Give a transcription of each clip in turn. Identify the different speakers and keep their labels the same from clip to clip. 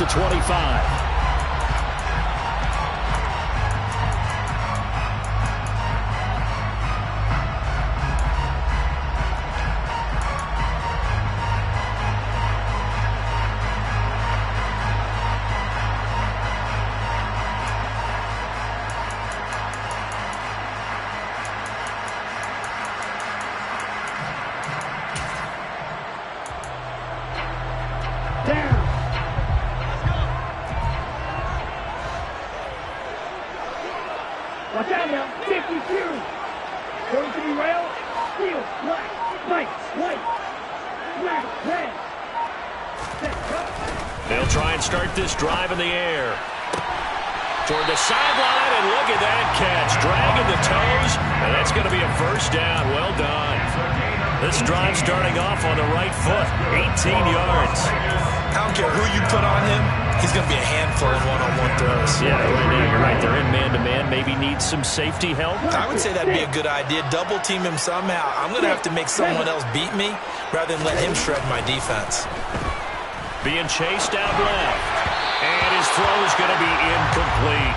Speaker 1: the 25.
Speaker 2: Watch out now, 50 Fury. Going to be rail, steel, black, white, red. Set, go.
Speaker 1: They'll try and start this drive in the air. Toward the sideline, and look at that catch. Dragging the toes, and that's going to be a first down. Well done. This drive starting off on the right foot, 18 yards.
Speaker 3: I don't care who you put on him. He's going to be a handful in one-on-one throws.
Speaker 1: Yeah, right now you're right. They're in man-to-man. Maybe needs some safety help.
Speaker 3: I would say that'd be a good idea. Double team him somehow. I'm going to have to make someone else beat me rather than let him shred my defense.
Speaker 1: Being chased out left. And his throw is going to be incomplete.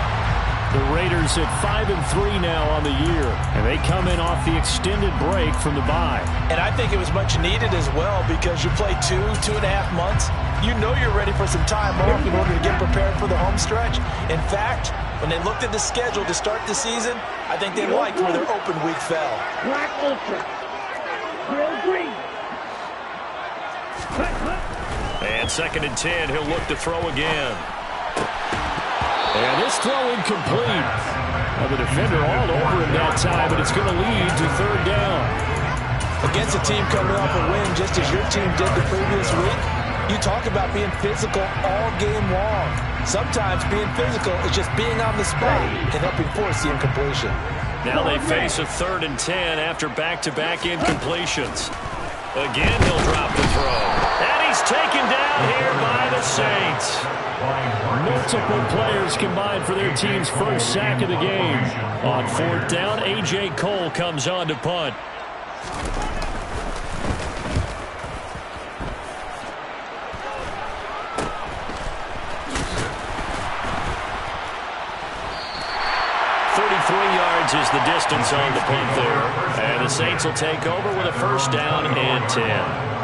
Speaker 1: The Raiders at 5-3 now on the year, and they come in off the extended break from the bye.
Speaker 3: And I think it was much needed as well because you play 2.5 months. You know you're ready for some time off in order to get prepared for the home stretch. In fact, when they looked at the schedule to start the season, I think they liked where their open week fell.
Speaker 2: Black Ultra. Real green.
Speaker 1: And 2nd and 10, he'll look to throw again. And this throw incomplete. Now the defender all over him that time, but it's going to lead to 3rd down.
Speaker 3: Against a team coming off a win just as your team did the previous week, you talk about being physical all game long. Sometimes being physical is just being on the spot and helping force the incompletion.
Speaker 1: Now they face a 3rd and 10 after back-to-back incompletions. Again, he'll drop the throw. And he's taken down here by the Saints. Multiple players combined for their team's first sack of the game. On 4th down, A.J. Cole comes on to punt. Is the distance on the punt there. And the Saints will take over with a 1st down and 10.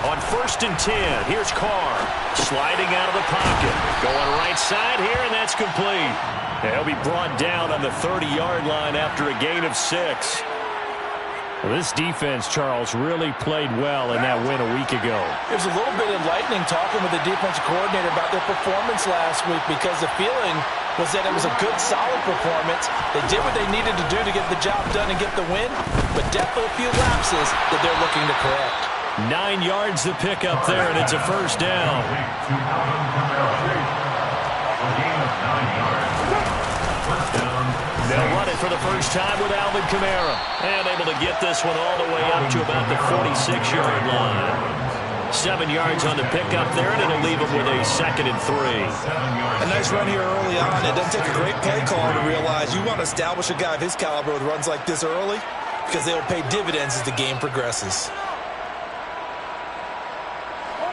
Speaker 1: On 1st and 10, here's Carr. Sliding out of the pocket. Going right side here, and that's complete. He'll be brought down on the 30-yard line after a gain of 6. Well, this defense, Charles, really played well in that win a week ago.
Speaker 3: It was a little bit enlightening talking with the defensive coordinator about their performance last week because the feeling was that it was a good, solid performance. They did what they needed to do to get the job done and get the win, but definitely a few lapses that they're looking to correct.
Speaker 1: 9 yards to pick up there, and it's a 1st down. They'll run it for the first time with Alvin Kamara. And able to get this one all the way up to about the 46-yard line. 7 yards on the pickup there, and it'll leave them with a 2nd and 3.
Speaker 3: A nice run here early on. It doesn't take a great play caller to realize you want to establish a guy of his caliber with runs like this early because they will pay dividends as the game progresses.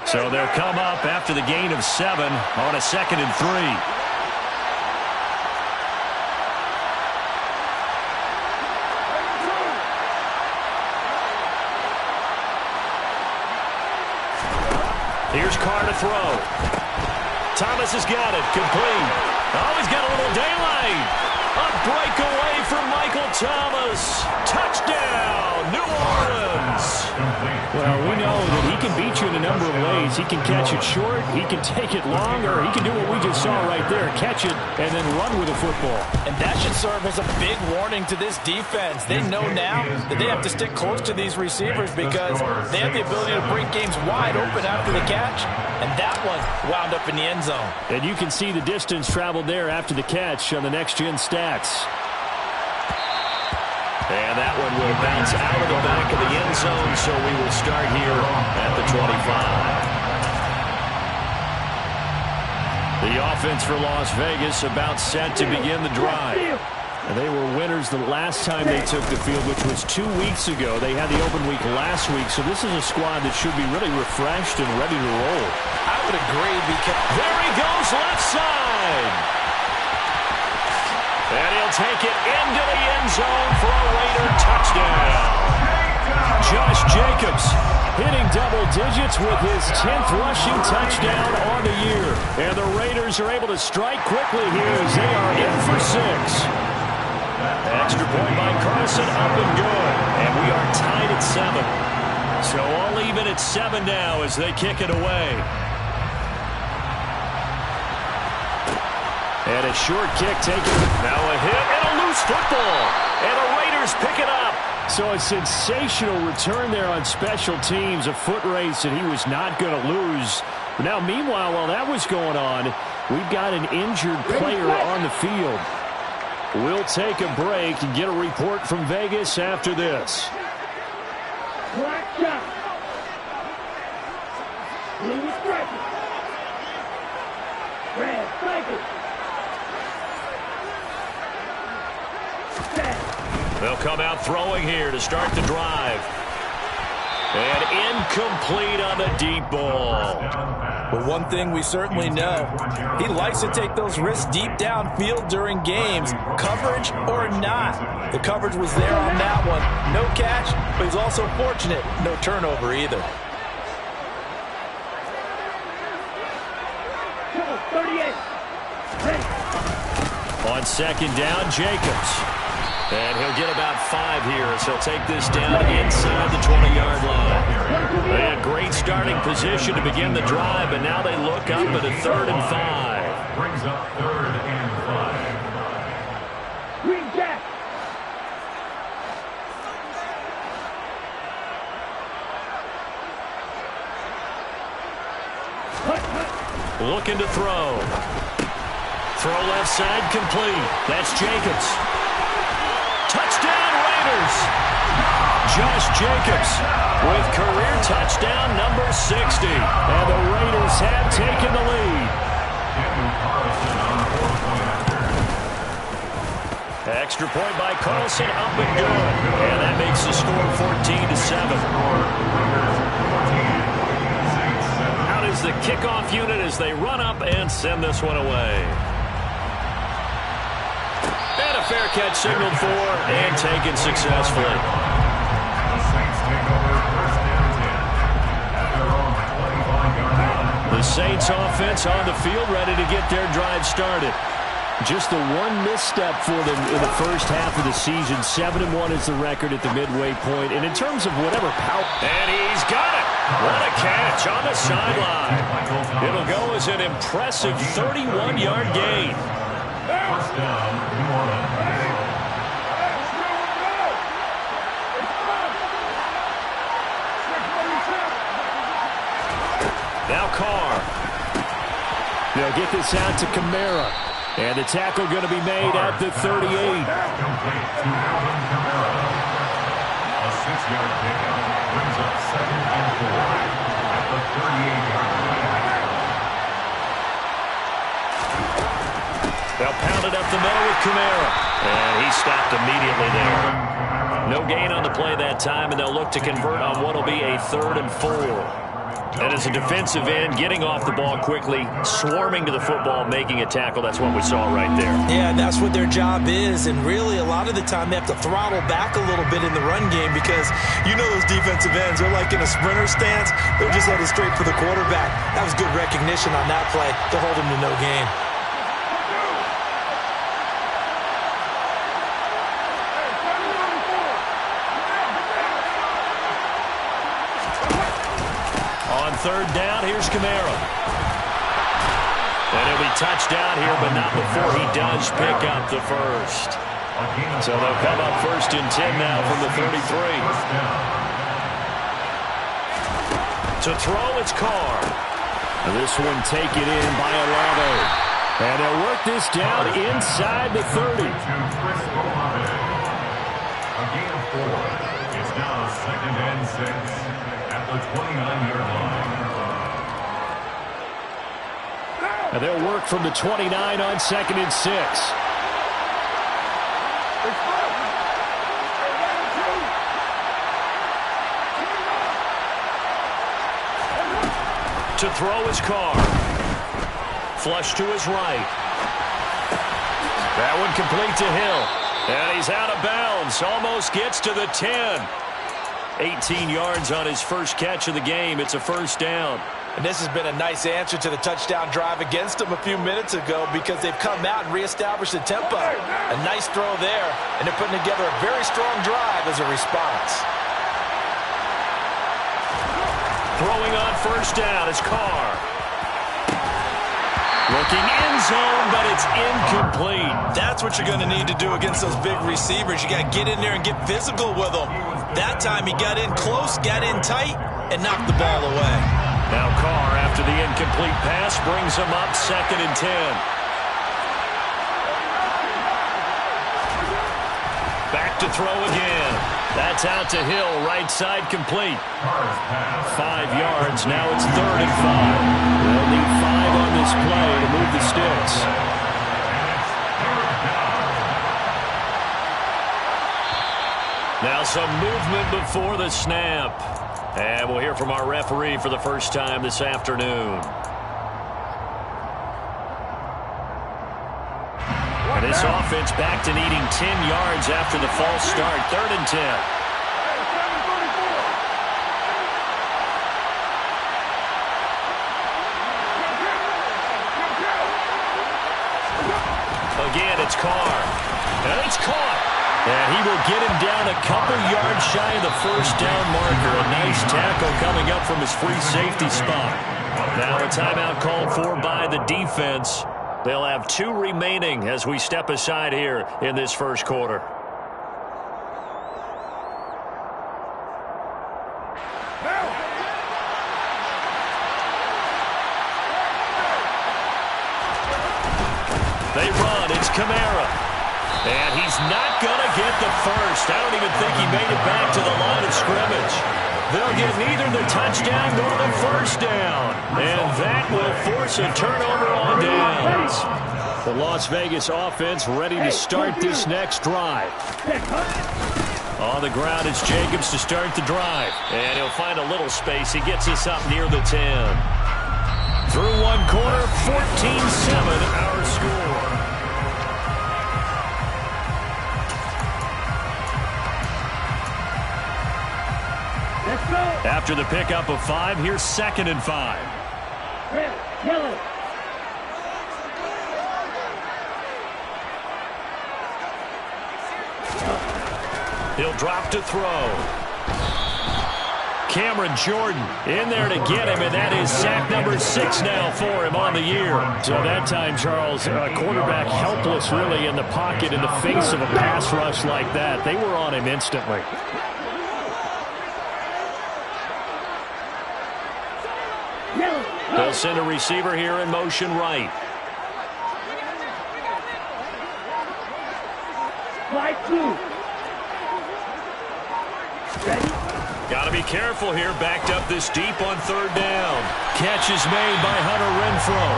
Speaker 1: So they'll come up after the gain of 7 on a 2nd and 3. Here's Carr to throw. Thomas has got it. Complete. Oh, he's got a little daylight. A breakaway from Michael Thomas. Touchdown, New Orleans. Well, we know that he can beat you in a number of ways. He can catch it short, he can take it long, or he can do what we just saw right there, catch it and then run with the football.
Speaker 3: And that should serve as a big warning to this defense. They know now that they have to stick close to these receivers because they have the ability to break games wide open after the catch. and that one wound up in the end zone.
Speaker 1: And you can see the distance traveled there after the catch on the next-gen stats. And that one will bounce out of the back of the end zone, so we will start here at the 25. The offense for Las Vegas about set to begin the drive. And they were winners the last time they took the field, which was 2 weeks ago. They had the open week last week, so this is a squad that should be really refreshed and ready to roll.
Speaker 3: I would agree because
Speaker 1: there he goes left side. And he'll take it into the end zone for a Raider touchdown. Josh Jacobs hitting double digits with his 10th rushing touchdown on the year. And the Raiders are able to strike quickly here as they are in for 6. Extra point by Carlson, up and good. And we are tied at 7. So all even at 7 now as they kick it away. And a short kick taken. Now a hit and a loose football. And the Raiders pick it up. So a sensational return there on special teams. A foot race that he was not going to lose. But now, meanwhile, while that was going on, we've got an injured player on the field. We'll take a break and get a report from Vegas after this.
Speaker 2: Black shot. Blue striker. Red striker.
Speaker 1: They'll come out throwing here to start the drive. And incomplete on the deep ball.
Speaker 3: But one thing we certainly know, he likes to take those risks deep downfield during games, coverage or not. The coverage was there on that one. No catch, but he's also fortunate. No turnover either.
Speaker 2: 38.
Speaker 1: On second down, Jacobs. And he'll get about 5 here as he'll take this down inside the 20-yard line. They had great starting position to begin the drive, but now they look up at a 3rd and 5.
Speaker 4: Brings up 3rd and 5.
Speaker 2: Green jack.
Speaker 1: Looking to throw. Throw left side complete. That's Jacobs. Touchdown Raiders. Josh Jacobs with career touchdown number 60. And the Raiders have taken the lead. Extra point by Carlson, up and good. And that makes the score 14-7. Out is the kickoff unit as they run up and send this one away. And a fair catch signaled for and taken successfully. The Saints offense on the field ready to get their drive started. Just the one misstep for them in the first half of the season. 7-1 is the record at the midway point. And in terms of whatever power... And he's got it! What a catch on the sideline. It'll go as an impressive 31-yard gain.
Speaker 4: First down, New Orleans.
Speaker 1: Now Carr. They'll get this out to Kamara. And the tackle going to be made at the 38.
Speaker 4: Complete to Alvin Kamara. A 6-yard pickup brings up 2nd and 4 at the 38-yard line.
Speaker 1: They'll pound it up the middle with Kamara. And he stopped immediately there. No gain on the play that time, and they'll look to convert on what will be a 3rd and 4. And as a defensive end, getting off the ball quickly, swarming to the football, making a tackle, that's what we saw right there.
Speaker 3: Yeah, that's what their job is, and really a lot of the time they have to throttle back a little bit in the run game because you know those defensive ends, they're like in a sprinter stance. They're just headed straight for the quarterback. That was good recognition on that play to hold him to no gain.
Speaker 1: Third down, here's Kamara. And he'll be touchdown here, but not before he does pick up the first. So they'll come up 1st and 10 now from the 33. To throw, it's Carr. This one taken in by Olave. And they'll work this down inside the 30.
Speaker 4: A gain of 4. It's now 2nd and 6 at the 29-yard line.
Speaker 1: And they'll work from the 29 on 2nd and 6. To throw his car. Flush to his right. That one complete to Hill. And he's out of bounds. Almost gets to the 10. 18 yards on his first catch of the game. It's a first down.
Speaker 3: And this has been a nice answer to the touchdown drive against them a few minutes ago because they've come out and reestablished the tempo. A nice throw there, and they're putting together a very strong drive as a response.
Speaker 1: Throwing on first down is Carr. Looking end zone, but it's incomplete.
Speaker 3: That's what you're going to need to do against those big receivers. You got to get in there and get physical with them. That time he got in close, got in tight, and knocked the ball away.
Speaker 1: Now Carr, after the incomplete pass, brings him up 2nd and 10. Back to throw again. That's out to Hill, right side complete. 5 yards, now it's 3rd and 5. They'll need 5 on this play to move the sticks. Now some movement before the snap. And we'll hear from our referee for the first time this afternoon. And this offense back to needing 10 yards after the false start. 3rd and 10. Again, it's Carr. And it's caught. And he will get him down a couple yards shy of the first down marker. A nice tackle coming up from his free safety spot. Now a timeout called for by the defense. They'll have 2 remaining as we step aside here in this first quarter. They run. It's Kamara. And he's not going to get the first. I don't even think he made it back to the line of scrimmage. They'll get neither the touchdown nor the first down. And that will force a turnover on downs. The Las Vegas offense ready to start this next drive. On the ground, it's Jacobs to start the drive. And he'll find a little space. He gets us up near the 10. Through one quarter, 14-7 our score. After the pickup of 5, here's 2nd and 5.
Speaker 2: Red, yellow.
Speaker 1: He'll drop to throw. Cameron Jordan in there to get him, and that is sack number 6 now for him on the year. So that time, Charles, quarterback helpless really in the pocket in the face of a pass rush like that. They were on him instantly. They'll send a receiver here in motion right.
Speaker 2: Slide 2. Ready?
Speaker 1: Got to be careful here, backed up this deep on 3rd down. Catch is made by Hunter Renfrow.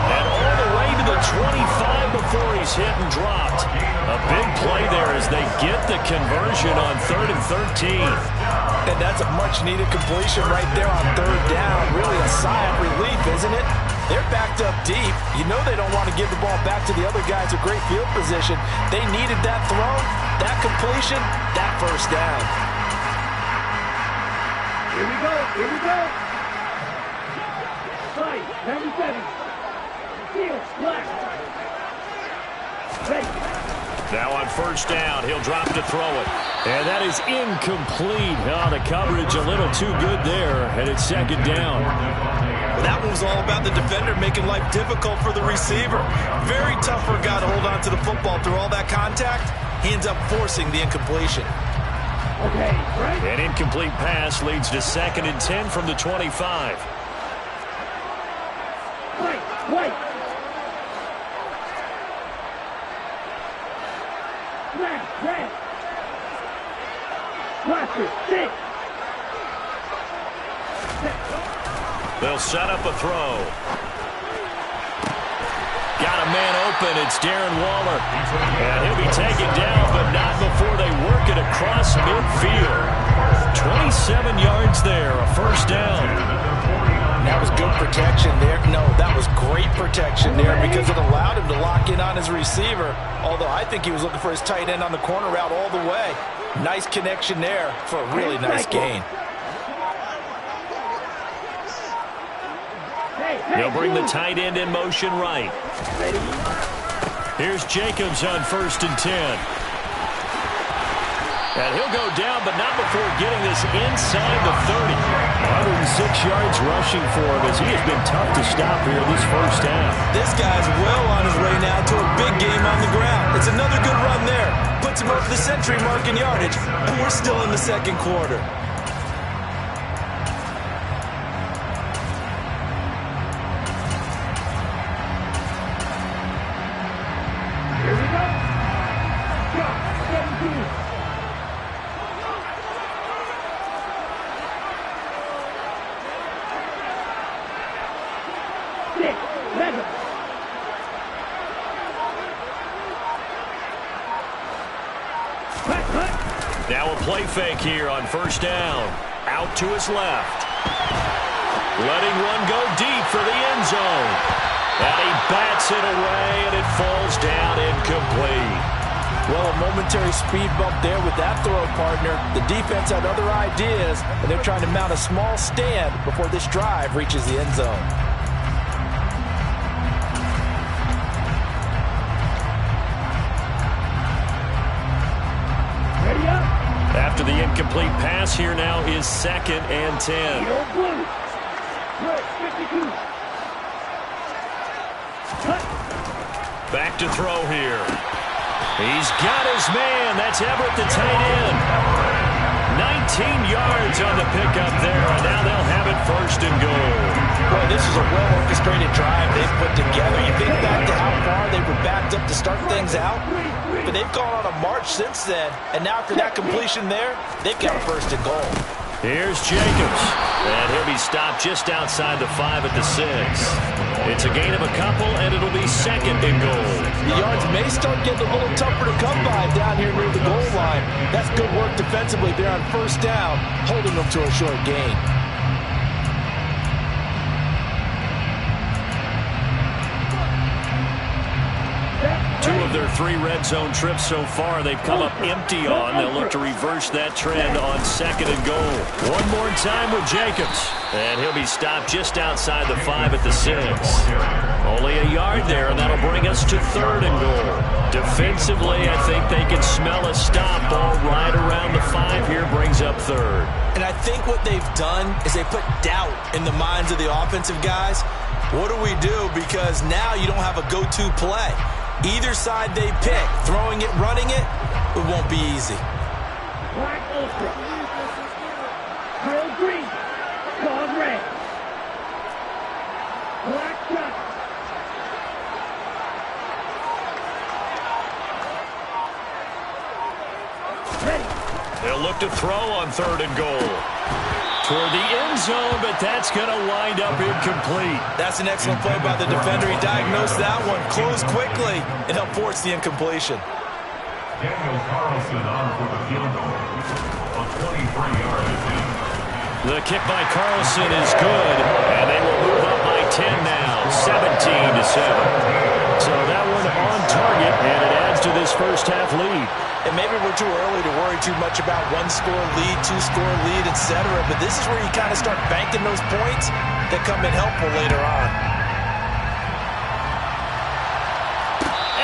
Speaker 1: And all the way to the 25 before he's hit and dropped. A big play there as they get the conversion on 3rd and 13.
Speaker 3: And that's a much-needed completion right there on 3rd down. Really a sigh of relief, isn't it? They're backed up deep. You know they don't want to give the ball back to the other guys with great field position. They needed that throw, that completion, that first down.
Speaker 2: Here we go. Here we go. Slide, number 7. Field, black. Ready.
Speaker 1: Now on first down, he'll drop to throw it. And that is incomplete. Oh, the coverage a little too good there, and it's 2nd down.
Speaker 3: Well, that one was all about the defender making life difficult for the receiver. Very tough for a guy to hold on to the football through all that contact. He ends up forcing the incompletion.
Speaker 2: Okay, right.
Speaker 1: An incomplete pass leads to 2nd and 10 from the 25.
Speaker 2: White. Black, red. Blaster, 6.
Speaker 1: They'll set up a throw. Got a man open. It's Darren Waller. And he'll be taken down, but not before they work it across midfield. 27 yards there, a first down.
Speaker 3: That was good protection there. No, that was great protection there because it allowed him to lock in on his receiver. Although I think he was looking for his tight end on the corner route all the way. Nice connection there for a really nice gain.
Speaker 1: They'll bring the tight end in motion right. Here's Jacobs on 1st and 10. And he'll go down, but not before getting this inside the 30. 106 yards rushing for him as he has been tough to stop here this first half.
Speaker 3: This guy's well on his way now to a big game on the ground. It's another good run there. Puts him over the century mark in yardage, and we're still in the second quarter.
Speaker 2: Here we go. Shot, 17.
Speaker 1: Now a play fake here on 1st down. Out to his left. Letting one go deep for the end zone. And he bats it away, and it falls down incomplete.
Speaker 3: Well, a momentary speed bump there with that throw, partner. The defense had other ideas, and they're trying to mount a small stand before this drive reaches the end zone.
Speaker 1: After the incomplete pass, here now is 2nd and 10. Back to throw here. He's got his man. That's Everett, the tight end. 19 yards on the pickup there, and now they'll have it 1st and goal.
Speaker 3: Boy, this is a well-orchestrated drive they've put together. You think back to how far they were backed up to start things out, but they've gone on a march since then, and now after that completion there, they've got a 1st and goal.
Speaker 1: Here's Jacobs, and he'll be stopped just outside the 5 at the 6. It's a gain of a couple, and it'll be 2nd and goal.
Speaker 3: The yards may start getting a little tougher to come by down here near the goal line. That's good work defensively there on 1st down, holding them to a short gain.
Speaker 1: Two of their 3 red zone trips so far they've come up empty on. They'll look to reverse that trend on 2nd and goal. One more time with Jacobs. And he'll be stopped just outside the 5 at the 6. Only a yard there, and that'll bring us to 3rd and goal. Defensively, I think they can smell a stop. Ball right around the 5 here brings up 3rd.
Speaker 3: And I think what they've done is they put doubt in the minds of the offensive guys. What do we do? Because now you don't have a go-to play. Either side they pick, throwing it, running it, it won't be easy.
Speaker 2: Black ultra. Grill green. Cause red. Black shot. Ready.
Speaker 1: They'll look to throw on 3rd and goal. Toward the end zone, but that's going to wind up incomplete.
Speaker 3: That's an excellent play by the defender. He diagnosed that one, closed quickly, and helped force the incompletion.
Speaker 4: Daniel Carlson on for the field goal. A 23-yard attempt.
Speaker 1: The kick by Carlson is good, and they will move up by 10 now, 17-7. So that one on target, and it adds to this first half lead.
Speaker 3: And maybe we're too early to worry too much about 1-score lead, 2-score lead, etc. But this is where you kind of start banking those points that come in helpful later on.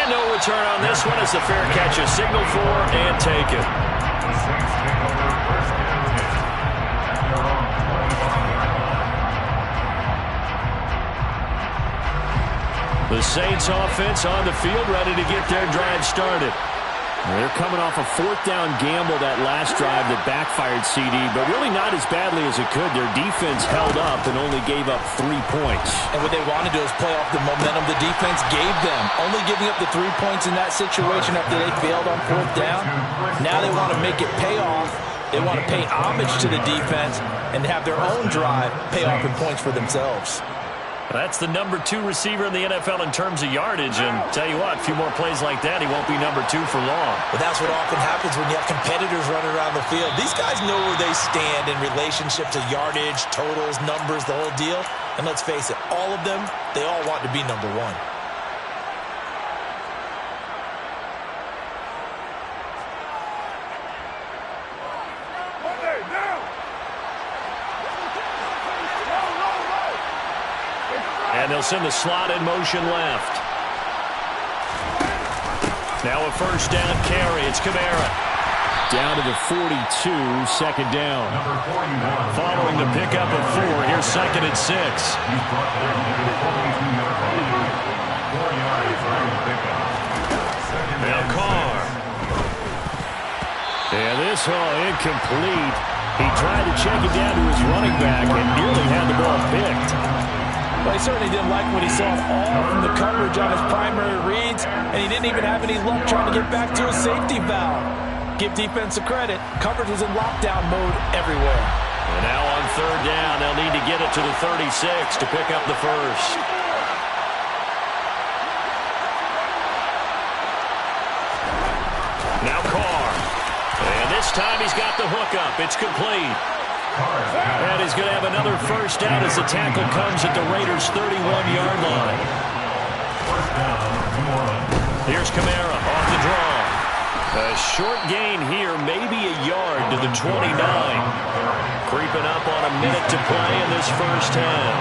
Speaker 1: And no return on this one as the fair catch is signaled for and taken.
Speaker 4: The Saints take over 1st and 10 at their own 25.
Speaker 1: The Saints offense on the field ready to get their drive started. They're coming off a fourth down gamble that last drive that backfired, CD, but really not as badly as it could. Their defense held up and only gave up 3 points.
Speaker 3: And what they want to do is play off the momentum the defense gave them. Only giving up the 3 points in that situation after they failed on fourth down. Now they want to make it pay off. They want to pay homage to the defense and have their own drive pay off in points for themselves.
Speaker 1: That's the number 2 receiver in the NFL in terms of yardage, and tell you what, a few more plays like that, he won't be number 2 for long.
Speaker 3: But that's what often happens when you have competitors running around the field. These guys know where they stand in relationship to yardage, totals, numbers, the whole deal. And let's face it, all of them, they all want to be number 1.
Speaker 1: And they'll send the slot in motion left. Now a first down carry. It's Kamara. Down to the 42, second down. Following the pickup of 4, here's second and 6. Now Carr. And this incomplete. He tried to check it down to his running back and nearly had the ball picked.
Speaker 3: Well, he certainly didn't like what he saw all from the coverage on his primary reads, and he didn't even have any luck trying to get back to his safety valve. Give defense a credit. Coverage was in lockdown mode everywhere.
Speaker 1: And now on third down, they'll need to get it to the 36 to pick up the first. Now Carr. And this time he's got the hook up. It's complete. And he's going to have another first down as the tackle comes at the Raiders' 31-yard line. Here's Kamara off the draw. A short gain here, maybe a yard to the 29. Creeping up on a minute to play in this first half.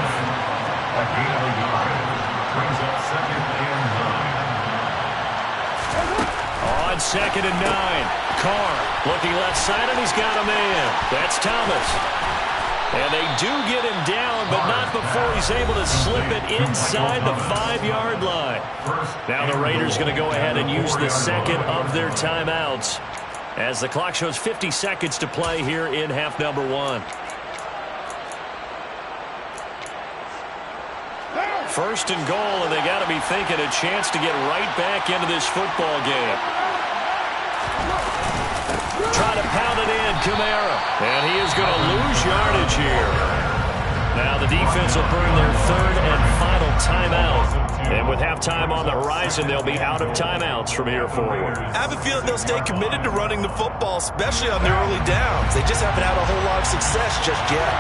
Speaker 1: On second and 9. Carr looking left side, and he's got a man. That's Thomas. And they do get him down, but not before he's able to slip it inside the 5-yard line. Now the Raiders going to go ahead and use the second of their timeouts as the clock shows 50 seconds to play here in half number 1. First and goal, and they got to be thinking a chance to get right back into this football game. Try to pound it in, Kamara. And he is going to lose yardage here. Now the defense will burn their third and final timeout. And with halftime on the horizon, they'll be out of timeouts from here forward.
Speaker 3: I have a feeling they'll stay committed to running the football, especially on their early downs. They just haven't had a whole lot of success just yet.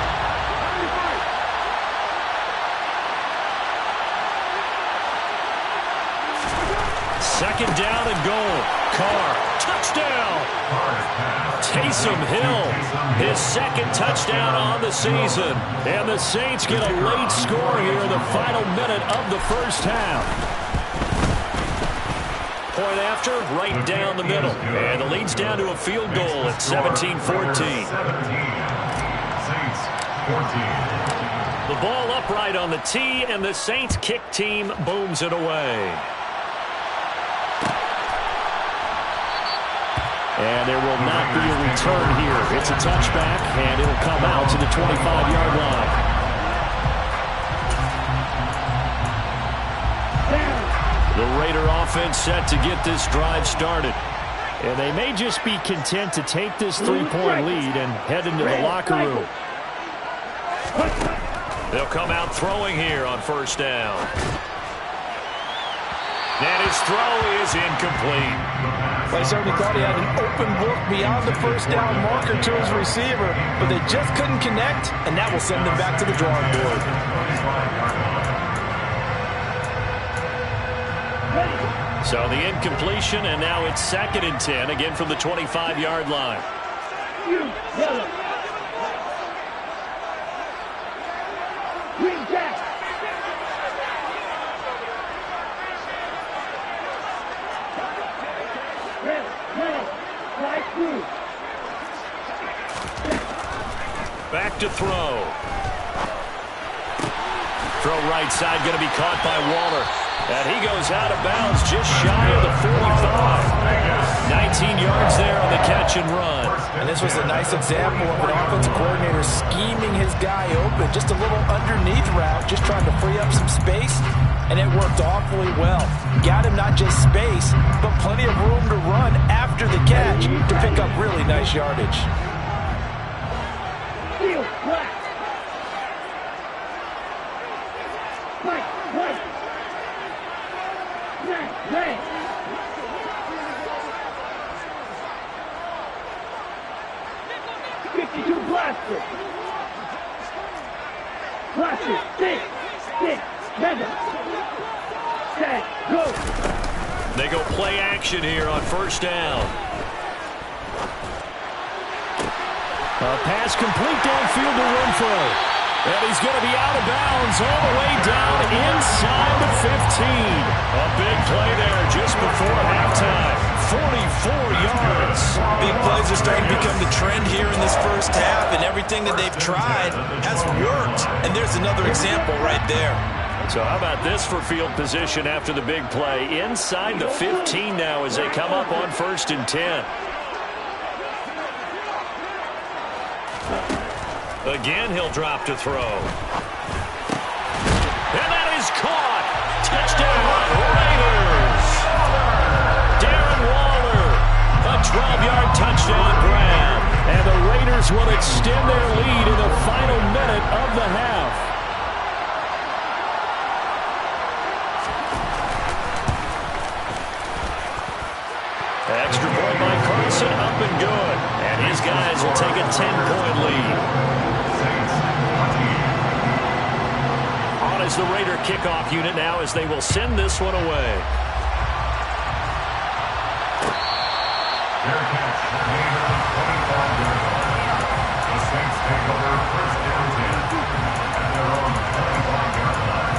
Speaker 1: Second down and goal. Carr, touchdown. Taysom Hill, his second touchdown on the season. And the Saints get a late score here in the final minute of the first half. Point after, right down the middle. And the lead's down to a field goal at 17-14. The ball upright on the tee, and the Saints kick team booms it away. And there will not be a return here. It's a touchback, and it'll come out to the 25-yard line. The Raider offense set to get this drive started. And they may just be content to take this 3-point lead and head into the locker room. They'll come out throwing here on first down. And his throw is incomplete.
Speaker 3: Well, I certainly thought he had an open look beyond the first down marker to his receiver, but they just couldn't connect, and that will send them back to the drawing board.
Speaker 1: So the incompletion, and now it's second and 10, again from the 25-yard line. Back to throw. Throw right side, going to be caught by Waller. And he goes out of bounds just shy of the 45. 19 catch and run.
Speaker 3: And this was a nice example of an offensive coordinator scheming his guy open. Just a little underneath route, just trying to free up some space, and it worked awfully well. Got him not just space, but plenty of room to run after the catch to pick up really nice yardage.
Speaker 2: Field, black. White, white. Black, red. Blaster. Blaster. Stick. Stick. Header. Set. Go.
Speaker 1: They go play action here on first down. A pass complete downfield to Renfro. And he's going to be out of bounds all the way down inside the 15. A big play there just before halftime. 44 yards.
Speaker 3: Big plays are starting to become the trend here in this first half, and everything that they've tried has worked. And there's another example right there.
Speaker 1: So how about this for field position after the big play? Inside the 15 now as they come up on 1st and 10. Again, he'll drop to throw. And that is caught. Touchdown, Raiders. Darren Waller, a 12-yard touchdown grab. And the Raiders will extend their lead in the final minute of the half. Extra point by Carson, up and good. And his guys will take a 10-point lead. On is the Raider kickoff unit now as they will send this one away.
Speaker 4: Their catch, Raider, 25-yard line. The Saints take over 1st and 10 at their own 25-yard line.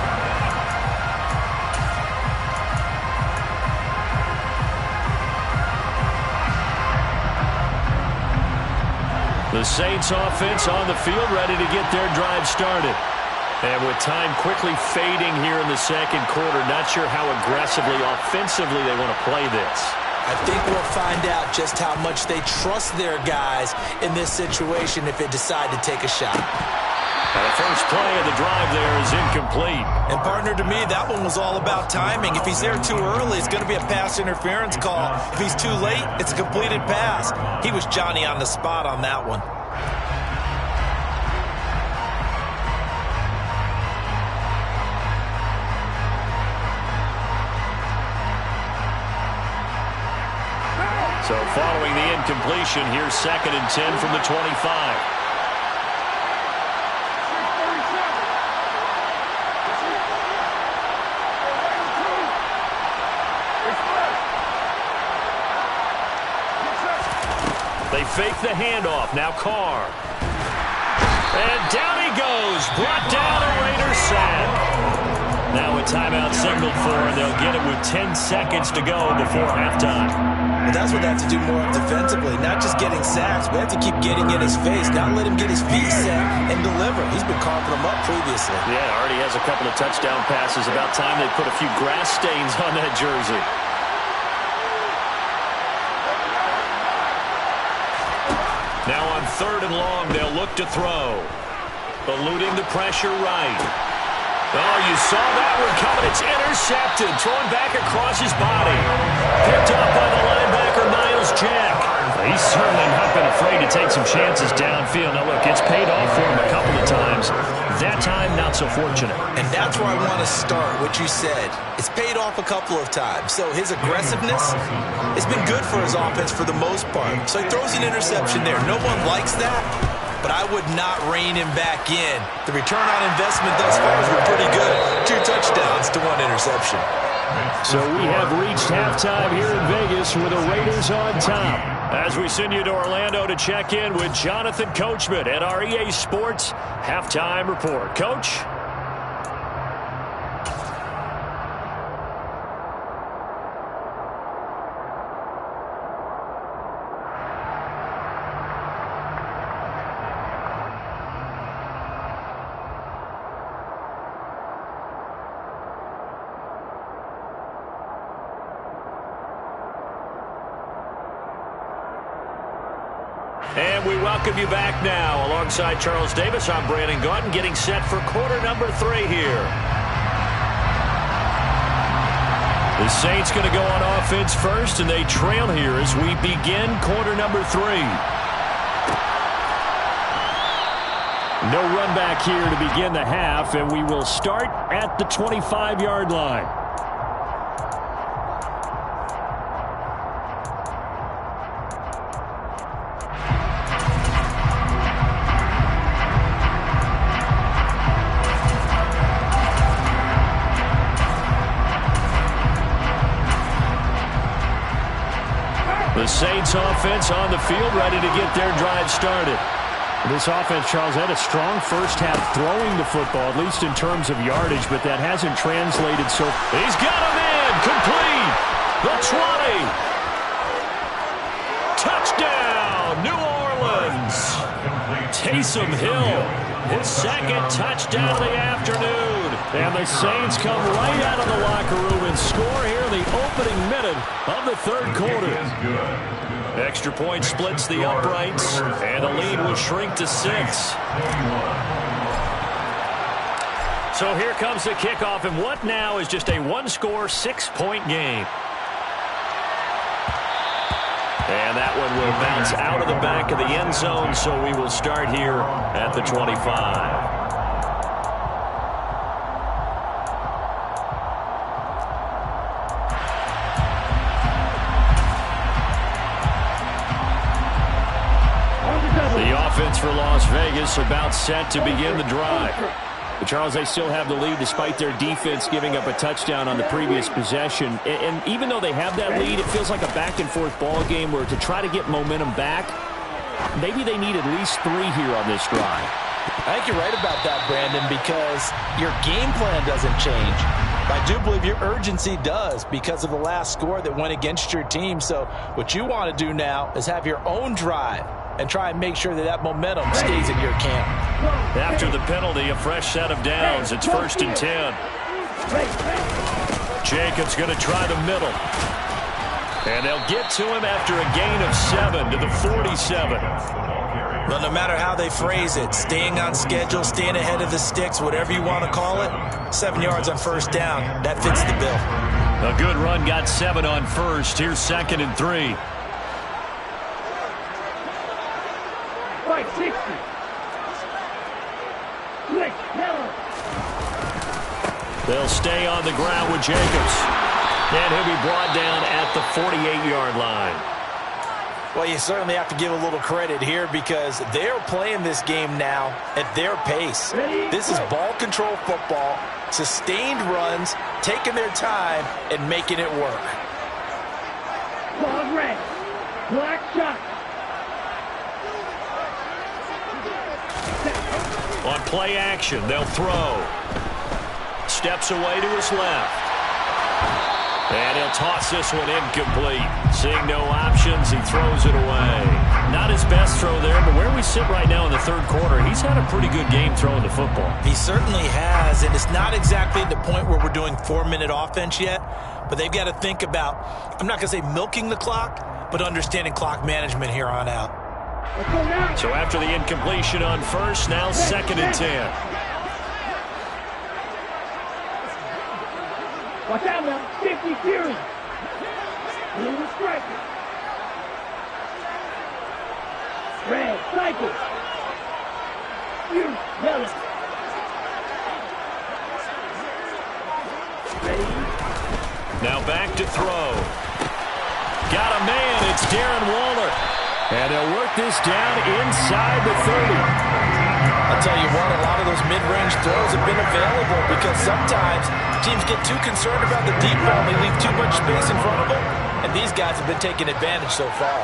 Speaker 1: The Saints offense on the field ready to get their drive started. And with time quickly fading here in the second quarter, not sure how aggressively, offensively they want to play this.
Speaker 3: I think we'll find out just how much they trust their guys in this situation if they decide to take a shot.
Speaker 1: And the first play of the drive there is incomplete.
Speaker 3: And partner, to me, that one was all about timing. If he's there too early, it's going to be a pass interference call. If he's too late, it's a completed pass. He was Johnny on the spot on that one.
Speaker 1: So following the incompletion, here's 2nd and 10 from the 25. They fake the handoff. Now Carr. And down he goes. Brought down a Raiders sack. Now a timeout signaled for, and they'll get it with 10 seconds to go before halftime.
Speaker 3: Well, that's what they have to do more defensively, not just getting sacks, but have to keep getting in his face, not let him get his feet set and deliver. He's been carving them up previously.
Speaker 1: Yeah, already has a couple of touchdown passes. About time they put a few grass stains on that jersey. Now on 3rd and long, they'll look to throw. Eluding the pressure right. Oh, you saw that one coming. It's intercepted. Thrown back across his body. Picked up by the linebacker, Miles Jack. He's certainly not been afraid to take some chances downfield. Now, look, it's paid off for him a couple of times. That time, not so fortunate.
Speaker 3: And that's where I want to start, what you said. It's paid off a couple of times. So his aggressiveness has been good for his offense for the most part. So he throws an interception there. No one likes that, but I would not rein him back in. The return on investment thus far has been pretty good. 2 touchdowns to 1 interception.
Speaker 1: So we have reached halftime here in Vegas with the Raiders on top. As we send you to Orlando to check in with Jonathan Coachman at our EA Sports Halftime Report. Coach? And we welcome you back now. Alongside Charles Davis, I'm Brandon Gaudin, getting set for quarter number 3 here. The Saints going to go on offense first, and they trail here as we begin quarter number 3. No run back here to begin the half, and we will start at the 25-yard line. The Saints offense on the field, ready to get their drive started. This offense, Charles, had a strong first half throwing the football, at least in terms of yardage, but that hasn't translated so. He's got him in, complete. The 20. Touchdown, New Orleans. Taysom Hill, his second touchdown of the afternoon. And the Saints come right out of the locker room and score here in the opening minute of the third quarter. Extra point splits the uprights, and the lead will shrink to 6. So here comes the kickoff, and what now is just a one-score, 6-point game. And that one will bounce out of the back of the end zone, so we will start here at the 25. Offense for Las Vegas about set to begin the drive. But Charles, they still have the lead despite their defense giving up a touchdown on the previous possession. And even though they have that lead, it feels like a back-and-forth ball game where to try to get momentum back, maybe they need at least 3 here on this drive.
Speaker 3: I think you're right about that, Brandon, because your game plan doesn't change. I do believe your urgency does because of the last score that went against your team. So what you want to do now is have your own drive and try and make sure that that momentum stays in your camp.
Speaker 1: After the penalty, a fresh set of downs. It's 1st and 10. Jacobs going to try the middle. And they'll get to him after a gain of 7 to the 47.
Speaker 3: Well, no matter how they phrase it, staying on schedule, staying ahead of the sticks, whatever you want to call it, 7 yards on first down, that fits the bill.
Speaker 1: A good run got 7 on first. Here's 2nd and 3.
Speaker 2: Right, 60. Switch, middle.
Speaker 1: They'll stay on the ground with Jacobs. And he'll be brought down at the 48-yard line.
Speaker 3: Well, you certainly have to give a little credit here because they're playing this game now at their pace. This is ball control football, sustained runs, taking their time, and making it work.
Speaker 2: Ball red. Black shot.
Speaker 1: On play action, they'll throw. Steps away to his left. And he'll toss this one incomplete. Seeing no options, he throws it away. Not his best throw there, but where we sit right now in the third quarter, he's had a pretty good game throwing the football.
Speaker 3: He certainly has, and it's not exactly the point where we're doing 4-minute offense yet, but they've got to think about, I'm not going to say milking the clock, but understanding clock management here on out.
Speaker 1: So after the incompletion on first, now 2nd and 10.
Speaker 2: Watch out now, 50 Fury. Blue striker. Red, cycle. Fury, yellow. Ready?
Speaker 1: Now back to throw. Got a man, it's Darren Waller. And they'll work this down inside the 30.
Speaker 3: I'll tell you what, a lot of those mid-range throws have been available because sometimes teams get too concerned about the deep ball. They leave too much space in front of them, and these guys have been taking advantage so far.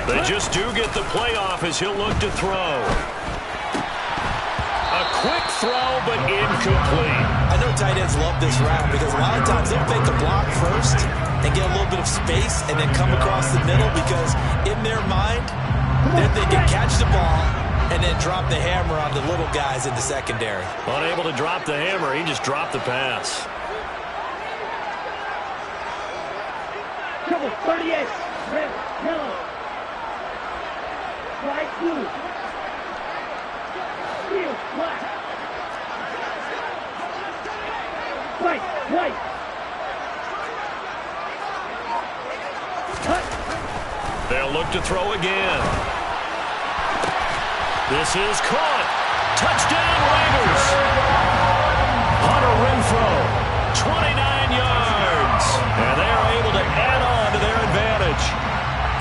Speaker 1: They just do get the playoff as he'll look to throw. A quick throw, but incomplete.
Speaker 3: I know tight ends love this route because a lot of times they'll fake the block first, and get a little bit of space and then come across the middle, because in their mind, they're thinking catch the ball and then drop the hammer on the little guys in the secondary.
Speaker 1: Unable to drop the hammer, he just dropped the pass.
Speaker 2: Trouble 38. Red, yellow. White, blue. Steel, black. White, white. Cut.
Speaker 1: They'll look to throw again. This is caught. Touchdown, Raiders. Hunter Renfrow, 29 yards. And they are able to add on to their advantage.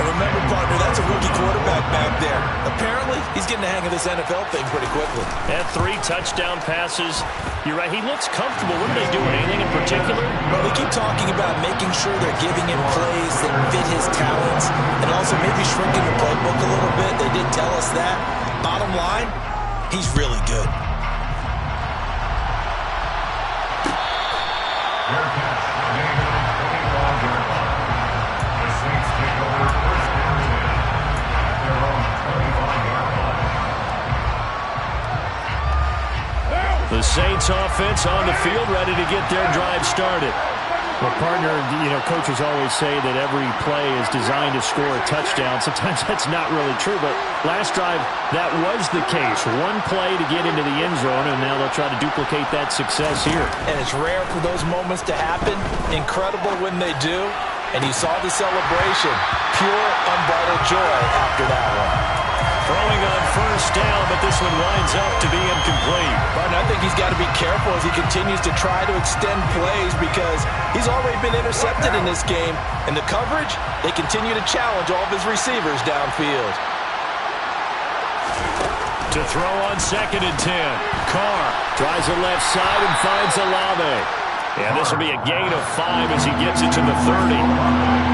Speaker 3: And remember, partner, that's a rookie quarterback back there. Apparently, he's getting the hang of this NFL thing pretty quickly.
Speaker 1: Had 3 touchdown passes. You're right, he looks comfortable. What are they doing? Anything in particular?
Speaker 3: Well, they keep talking about making sure they're giving him plays that fit his talents and also maybe shrinking the playbook a little bit. They did tell us that. Bottom line, he's really good.
Speaker 1: The Saints offense on the field, ready to get their drive started.
Speaker 5: Well, partner, coaches always say that every play is designed to score a touchdown. Sometimes that's not really true, but last drive, that was the case. One play to get into the end zone, and now they'll try to duplicate that success here.
Speaker 3: And it's rare for those moments to happen. Incredible when they do. And you saw the celebration. Pure, unbridled joy after that one.
Speaker 1: Throwing on first down, but this one winds up to be incomplete.
Speaker 3: But I think he's got to be careful as he continues to try to extend plays, because he's already been intercepted in this game. And the coverage, they continue to challenge all of his receivers downfield.
Speaker 1: To throw on 2nd and 10. Carr tries the left side and finds Olave. And this will be a gain of 5 as he gets it to the 30.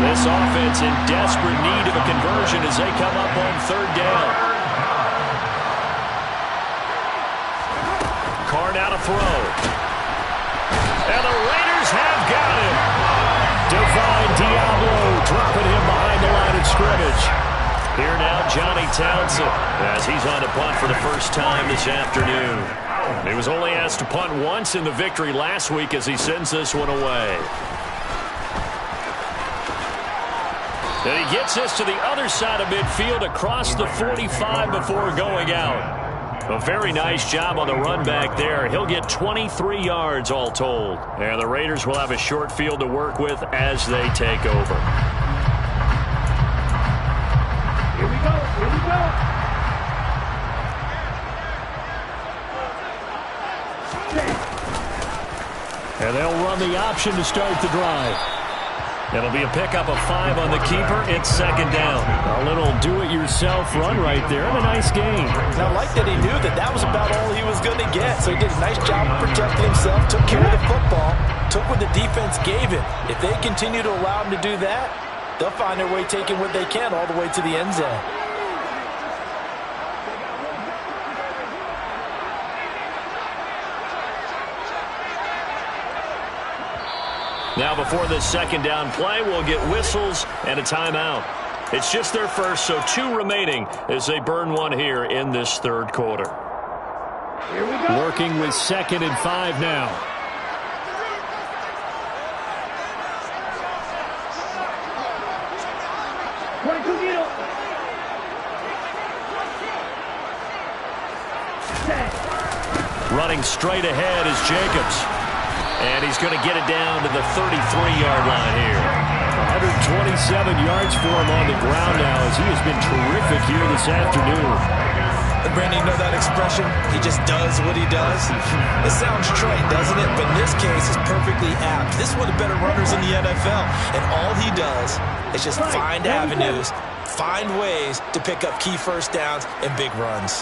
Speaker 1: This offense in desperate need of a conversion as they come up on 3rd down. Carr now to throw. And the Raiders have got him. Divine Diablo dropping him behind the line of scrimmage. Here now, Johnny Townsend, as he's on to punt for the first time this afternoon. He was only asked to punt once in the victory last week as he sends this one away. And he gets this to the other side of midfield across the 45 before going out. A very nice job on the run back there. He'll get 23 yards all told. And the Raiders will have a short field to work with as they take over.
Speaker 2: Here we go. Here we go.
Speaker 1: And they'll run the option to start the drive. It'll be a pickup of 5 on the keeper. It's 2nd down.
Speaker 5: A little do-it-yourself run right there, and a nice gain.
Speaker 3: Now, I like that he knew that that was about all he was going to get. So he did a nice job of protecting himself, took care of the football, took what the defense gave him. If they continue to allow him to do that, they'll find their way taking what they can all the way to the end zone.
Speaker 1: Now before this 2nd down play, we'll get whistles and a timeout. It's just their first, so 2 remaining as they burn one here in this 3rd quarter.
Speaker 2: Here we go.
Speaker 5: Working with 2nd and 5 now. Running straight ahead is Jacobs. And he's going to get it down to the 33-yard line here. 127 yards for him on the ground now as he has been terrific here this afternoon.
Speaker 3: And Brandon, you know that expression? He just does what he does. It sounds trite, doesn't it? But in this case, it's perfectly apt. This is one of the better runners in the NFL. And all he does is just find avenues, find ways to pick up key first downs and big runs.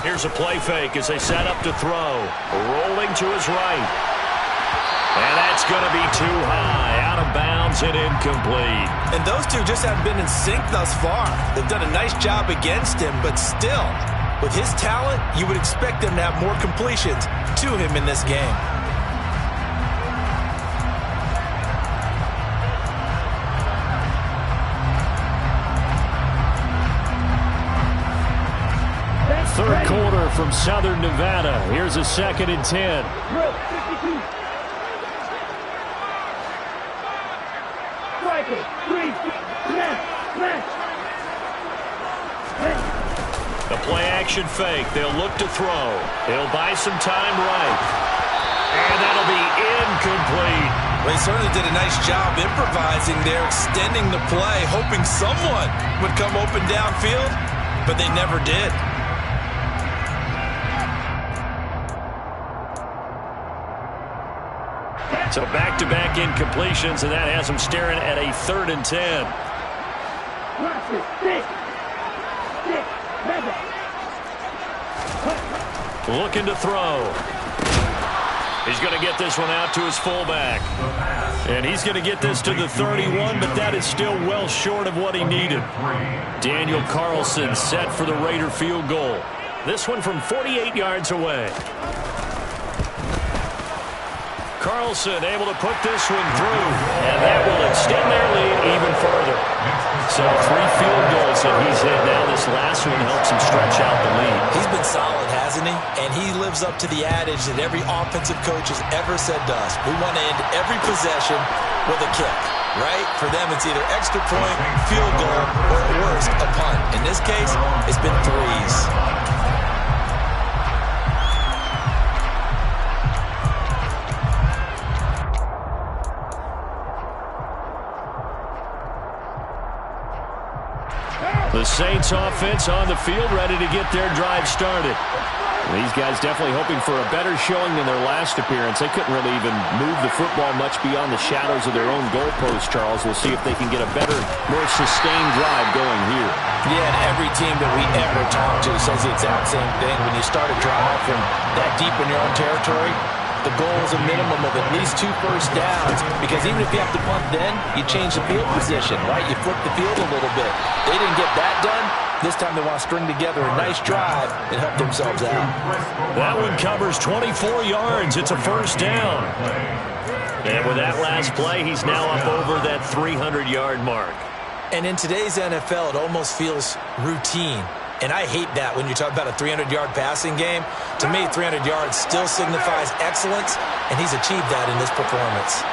Speaker 1: Here's a play fake as they set up to throw. Rolling to his right. And that's going to be too high, out of bounds and incomplete.
Speaker 3: And those two just haven't been in sync thus far. They've done a nice job against him, but still, with his talent, you would expect them to have more completions to him in this game.
Speaker 5: Third quarter from Southern Nevada. Here's a 2nd and 10.
Speaker 2: Drill 52. Striker 3. Smash.
Speaker 1: The play action fake. They'll look to throw. He'll buy some time right. And that'll be incomplete.
Speaker 3: Well, he certainly did a nice job improvising there, extending the play, hoping someone would come open downfield, but they never did.
Speaker 1: So back-to-back incompletions, and that has them staring at a 3rd and 10. Looking to throw. He's going to get this one out to his fullback. And he's going to get this to the 31, but that is still well short of what he needed. Daniel Carlson set for the Raider field goal. This one from 48 yards away. Carlson able to put this one through, and that will extend their lead even further. So 3 field goals that he's hit now. This last one helps him stretch out the lead.
Speaker 3: He's been solid, hasn't he? And he lives up to the adage that every offensive coach has ever said to us. We want to end every possession with a kick, right? For them, it's either extra point, field goal, or at worst, a punt. In this case, it's been 3s.
Speaker 1: The Saints offense on the field, ready to get their drive started.
Speaker 5: These guys definitely hoping for a better showing than their last appearance. They couldn't really even move the football much beyond the shadows of their own goalpost, Charles. We'll see if they can get a better, more sustained drive going here.
Speaker 3: Yeah, and every team that we ever talk to says the exact same thing. When you start a drive from that deep in your own territory, the goal is a minimum of at least 2 first downs, because even if you have to punt then, you change the field position, right? You flip the field a little bit. They didn't get that done. This time they want to string together a nice drive and help themselves out.
Speaker 1: That one covers 24 yards. It's a first down. And with that last play, he's now up over that 300-yard mark.
Speaker 3: And in today's NFL, it almost feels routine. And I hate that when you talk about a 300-yard passing game. To me, 300 yards still signifies excellence, and he's achieved that in this performance.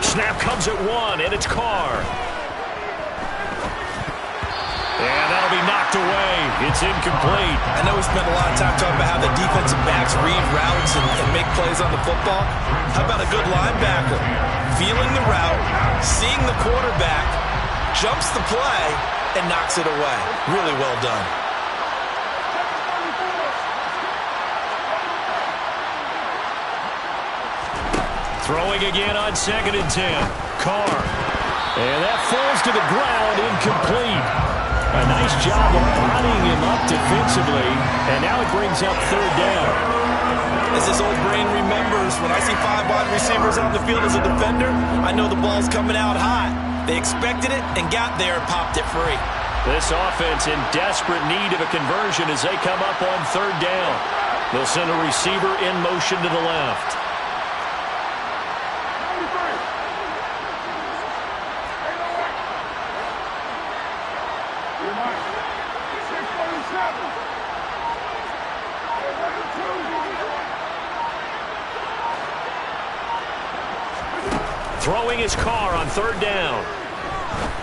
Speaker 1: Snap comes at 1, and it's Carr. And that'll be knocked away. It's incomplete.
Speaker 3: I know we spent a lot of time talking about how the defensive backs read routes and make plays on the football. How about a good linebacker? Feeling the route, seeing the quarterback, jumps the play, and knocks it away. Really well done.
Speaker 1: Throwing again on 2nd and 10. Carr. And that falls to the ground, incomplete. A nice job of bodying him up defensively, and now it brings up 3rd down.
Speaker 3: As this old brain remembers, when I see 5 wide receivers on the field as a defender, I know the ball's coming out hot. They expected it and got there and popped it free.
Speaker 1: This offense in desperate need of a conversion as they come up on 3rd down. They'll send a receiver in motion to the left. Throwing his Carr on 3rd down.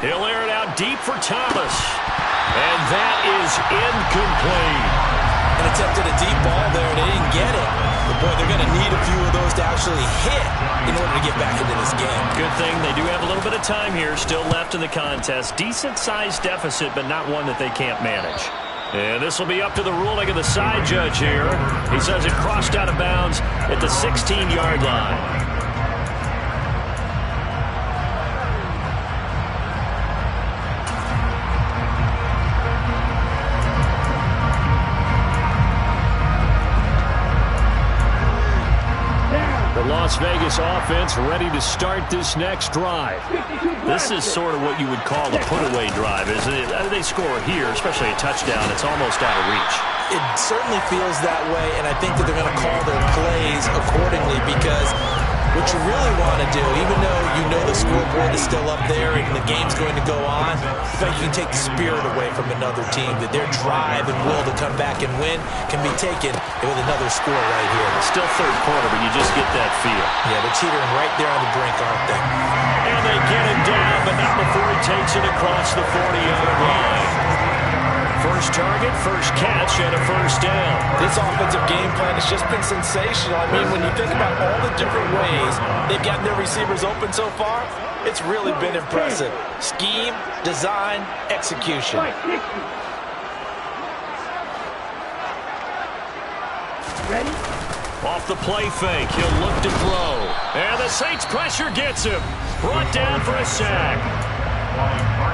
Speaker 1: He'll air it out deep for Thomas. And that is incomplete.
Speaker 3: And attempted a deep ball there, and they didn't get it. But, boy, they're going to need a few of those to actually hit in order to get back into this game.
Speaker 1: Good thing they do have a little bit of time here still left in the contest. Decent-sized deficit, but not one that they can't manage. And this will be up to the ruling of the side judge here. He says it crossed out of bounds at the 16-yard line.
Speaker 5: this offense ready to start this next drive.
Speaker 1: This is sort of what you would call a put-away drive, isn't it? They score here, especially a touchdown. It's almost out of reach.
Speaker 3: It certainly feels that way, and I think that they're going to call their plays accordingly, because what you really want to do, even though you know the scoreboard is still up there and the game's going to go on, in fact, you can take the spirit away from another team, that their drive and will to come back and win can be taken with another score right here.
Speaker 1: Still third quarter, but you just get that feel.
Speaker 3: Yeah, they're teetering right there on the brink, aren't they?
Speaker 1: And they get him down, but not before he takes it across the 40-yard line. First target, first catch, and a first down.
Speaker 3: This offensive game plan has just been sensational. I mean, when you think about all the different ways they've gotten their receivers open so far, it's really been impressive. Scheme, design, execution.
Speaker 2: Ready?
Speaker 1: Off the play fake, he'll look to throw. And the Saints pressure gets him. Brought down for a sack.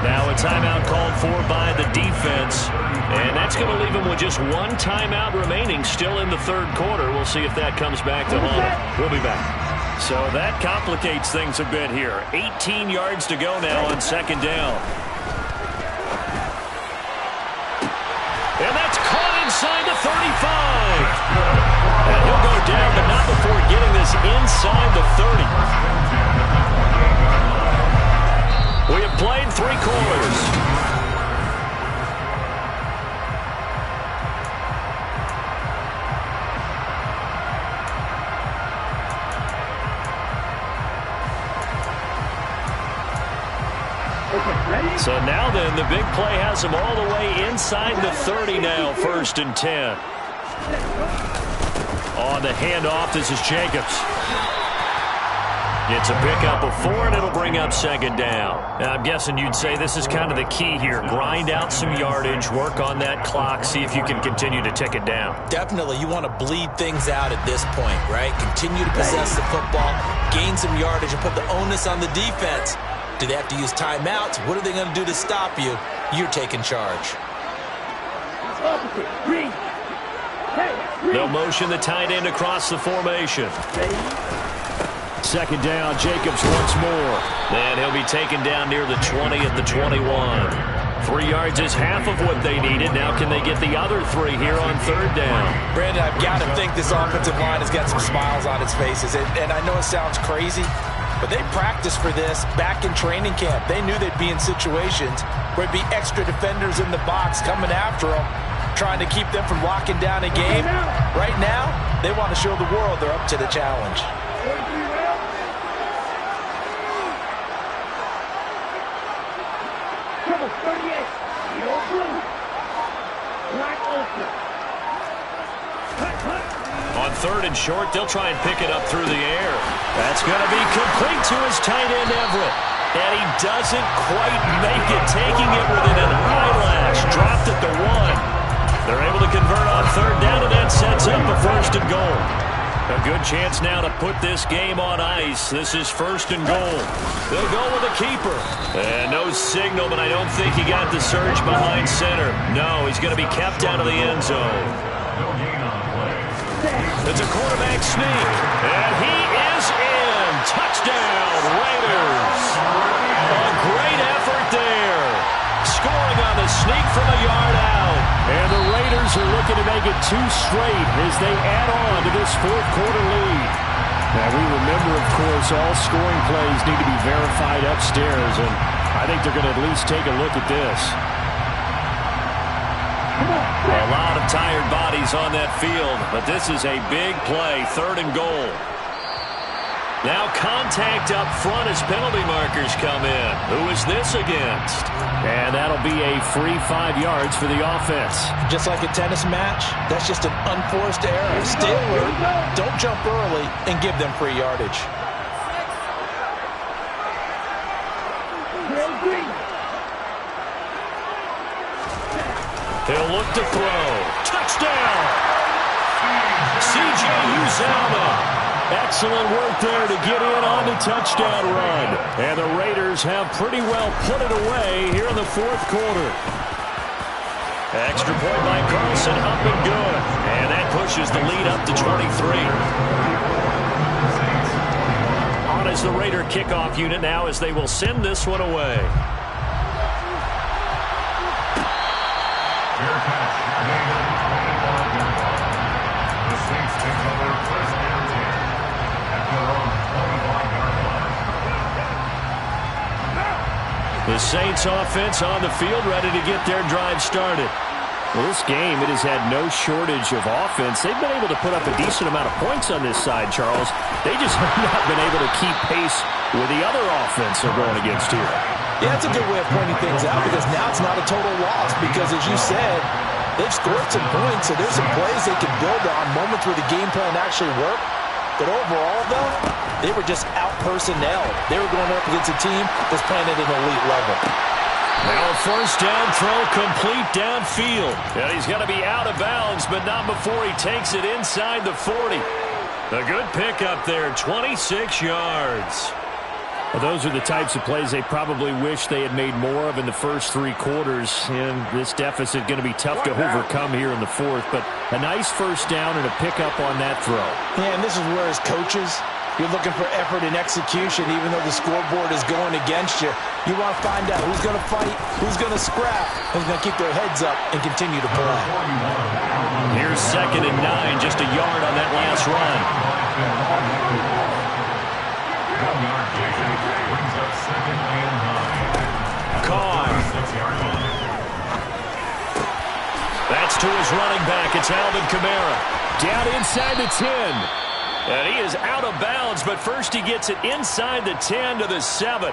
Speaker 1: Now a timeout called for by the defense. And that's going to leave him with just one timeout remaining still in the third quarter. We'll see if that comes back to haunt him. We'll be back. So that complicates things a bit here. 18 yards to go now on second down. And that's caught inside the 35. And he'll go down, but not before getting this inside the 30. We have played 3 quarters. So now then, the big play has him all the way inside the 30 now, 1st and 10. On the handoff, this is Jacobs. It's a pickup of 4, and it'll bring up second down. Now, I'm guessing you'd say this is kind of the key here. Grind out some yardage, work on that clock, see if you can continue to tick it down.
Speaker 3: Definitely, you want to bleed things out at this point, right? Continue to possess the football, gain some yardage, and put the onus on the defense. Do they have to use timeouts? What are they going to do to stop you? You're taking charge.
Speaker 1: They'll motion the tight end across the formation.
Speaker 5: Second down, Jacobs once more.
Speaker 1: And he'll be taken down near the 20 at the 21. 3 yards is half of what they needed. Now can they get the other 3 here on third down?
Speaker 3: Brandon, I've got to think this offensive line has got some smiles on its faces. And I know it sounds crazy, but they practiced for this back in training camp. They knew they'd be in situations where it'd be extra defenders in the box coming after them, trying to keep them from locking down a game. Right now, they want to show the world they're up to the challenge.
Speaker 1: On third and short, they'll try and pick it up through the air. That's going to be complete to his tight end, Everett. And he doesn't quite make it, taking it within an eyelash. Dropped at the 1. They're able to convert on third down, and that sets up a 1st and goal. A good chance now to put this game on ice. This is 1st and goal. They'll go with a keeper. And no signal, but I don't think he got the surge behind center. No, he's going to be kept out of the end zone. It's a quarterback sneak. And he is in. Touchdown, Raiders. A great effort there. Scoring on the sneak from a yard out.
Speaker 5: And the Raiders are looking to make it 2 straight as they add on to this 4th quarter lead. Now, we remember, of course, all scoring plays need to be verified upstairs, and I think they're going to at least take a look at this.
Speaker 1: A lot of tired bodies on that field, but this is a big play, 3rd and goal. Now contact up front as penalty markers come in. Who is this against?
Speaker 5: And that'll be a free 5 yards for the offense.
Speaker 3: Just like a tennis match, that's just an unforced error. Stay alert, don't jump early, and give them free yardage.
Speaker 1: He'll look to throw. Touchdown! C.J. Uzomah.
Speaker 5: Excellent work there to get in on the touchdown run. And the Raiders have pretty well put it away here in the 4th quarter.
Speaker 1: Extra point by Carlson, up and good. And that pushes the lead up to 23. On as the Raider kickoff unit now as they will send this one away.
Speaker 4: Fair catch. Made at the 25-yard line. The Saints take over first and 10 at their own 25-yard line.
Speaker 1: The Saints offense on the field, ready to get their drive started.
Speaker 5: Well, this game, it has had no shortage of offense. They've been able to put up a decent amount of points on this side, Charles. They just have not been able to keep pace with the other offense they're going against here.
Speaker 3: Yeah, that's a good way of pointing things out because now it's not a total loss because, as you said, they've scored some points, so there's some plays they can build on, moments where the game plan actually worked. But overall, though, they were just out-personnelled. They were going up against a team that's playing at an elite level.
Speaker 1: Now a first down throw complete downfield. And he's going to be out of bounds, but not before he takes it inside the 40. A good pickup there, 26 yards.
Speaker 5: Well, those are the types of plays they probably wish they had made more of in the first 3 quarters. And this deficit going to be tough to overcome here in the 4th. But a nice first down and a pickup on that throw.
Speaker 3: Yeah, and this is where, as coaches, you're looking for effort and execution, even though the scoreboard is going against you. You want to find out who's going to fight, who's going to scrap, who's going to keep their heads up and continue to play.
Speaker 1: Here's 2nd and 9, just a yard on that last run. Carr. That's to his running back. It's Alvin Kamara.
Speaker 5: Down inside the 10.
Speaker 1: And he is out of bounds, but first he gets it inside the 10 to the 7.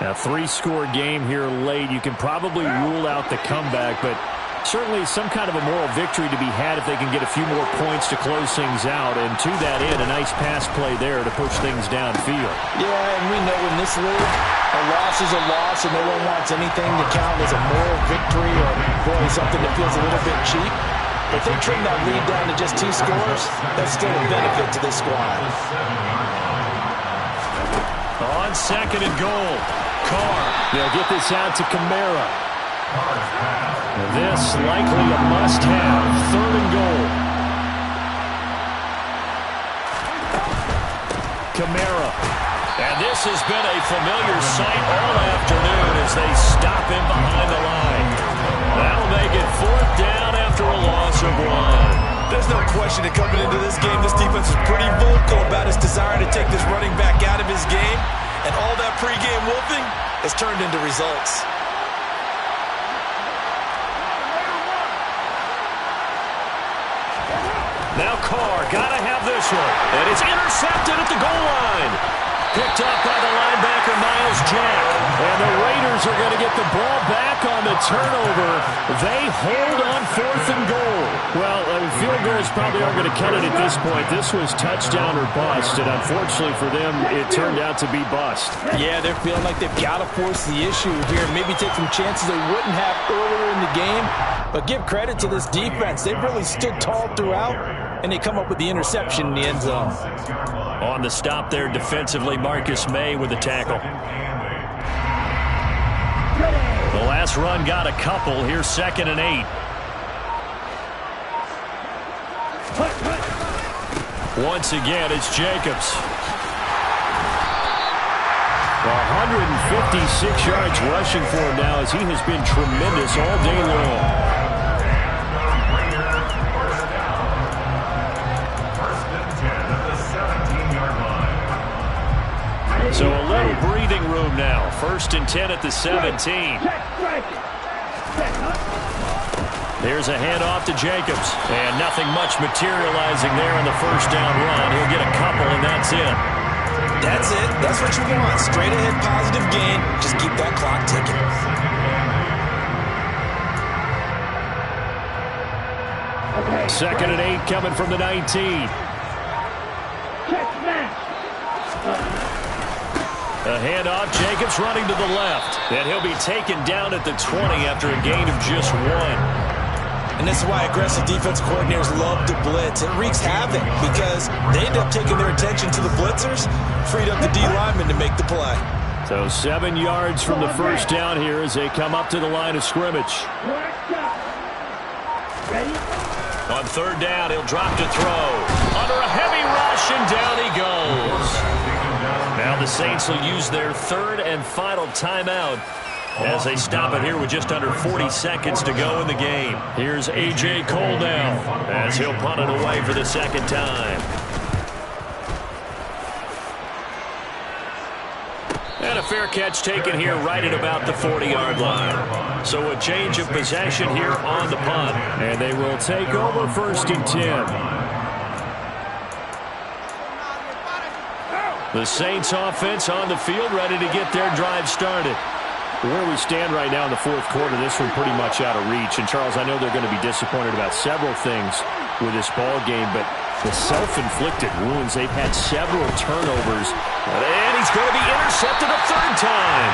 Speaker 5: A 3-score game here late. You can probably rule out the comeback, but certainly some kind of a moral victory to be had if they can get a few more points to close things out. And to that end, a nice pass play there to push things downfield.
Speaker 3: Yeah, and we know in this league, a loss is a loss, and no one wants anything to count as a moral victory or, boy, something that feels a little bit cheap. If they trim that lead down to just 2 scores, that's still a benefit to this squad.
Speaker 1: On 2nd and goal, Carr.
Speaker 5: They'll get this out to Kamara. And this likely a must-have. 3rd and goal. Kamara.
Speaker 1: And this has been a familiar sight all afternoon as they stop him behind the line. That'll make it 4th down after a loss of 1.
Speaker 3: There's no question that coming into this game, this defense is pretty vocal about its desire to take this running back out of his game, and all that pregame wolfing has turned into results.
Speaker 1: Now Carr, gotta have this one. And it's intercepted at the goal line. Picked up by the linebacker, Miles Jack. And the Raiders are going to get the ball back on the turnover. They hold on 4th and goal.
Speaker 5: Well, field goals probably aren't going to cut it at this point. This was touchdown or bust, and unfortunately for them, it turned out to be bust.
Speaker 3: Yeah, they're feeling like they've got to force the issue here. Maybe take some chances they wouldn't have earlier in the game. But give credit to this defense. They've really stood tall throughout, and they come up with the interception in the end zone.
Speaker 1: On the stop there defensively, Marcus May with the tackle. The last run got a couple. Here's 2nd and 8. Once again, it's Jacobs.
Speaker 5: 156 yards rushing for him now as he has been tremendous all day long.
Speaker 1: So a little breathing room now. 1st and 10 at the 17. There's a handoff to Jacobs. And nothing much materializing there on the first down run. He'll get a couple, and that's it.
Speaker 3: That's it. That's what you want. Straight ahead positive gain. Just keep that clock ticking.
Speaker 5: Second and 8 coming from the 19.
Speaker 1: A handoff, Jacobs running to the left. And he'll be taken down at the 20 after a gain of just 1.
Speaker 3: And this is why aggressive defensive coordinators love to blitz. It wreaks havoc because they end up taking their attention to the blitzers, freed up the D lineman to make the play.
Speaker 5: So 7 yards from the first down here as they come up to the line of scrimmage.
Speaker 1: On 3rd down, he'll drop to throw. Under a heavy rush, and down he goes. Now the Saints will use their third and final timeout as they stop it here with just under 40 seconds to go in the game. Here's A.J. Cole now as he'll punt it away for the second time. And a fair catch taken here right at about the 40-yard line. So a change of possession here on the punt.
Speaker 5: And they will take over 1st and 10.
Speaker 1: The Saints offense on the field ready to get their drive started.
Speaker 5: Where we stand right now in the 4th quarter, this one pretty much out of reach. And, Charles, I know they're going to be disappointed about several things with this ball game, but the self-inflicted wounds, they've had several turnovers.
Speaker 1: And he's going to be intercepted a third time.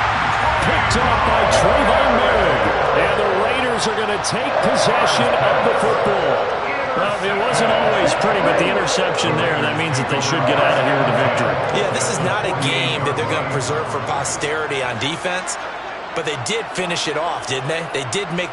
Speaker 5: Picked up by Trayvon Merrick. And the Raiders are going to take possession of the football.
Speaker 1: Well, it wasn't always pretty, but the interception there, that means that they should get out of here with a victory.
Speaker 3: Yeah, this is not a game that they're going to preserve for posterity on defense, but they did finish it off, didn't they? They did make the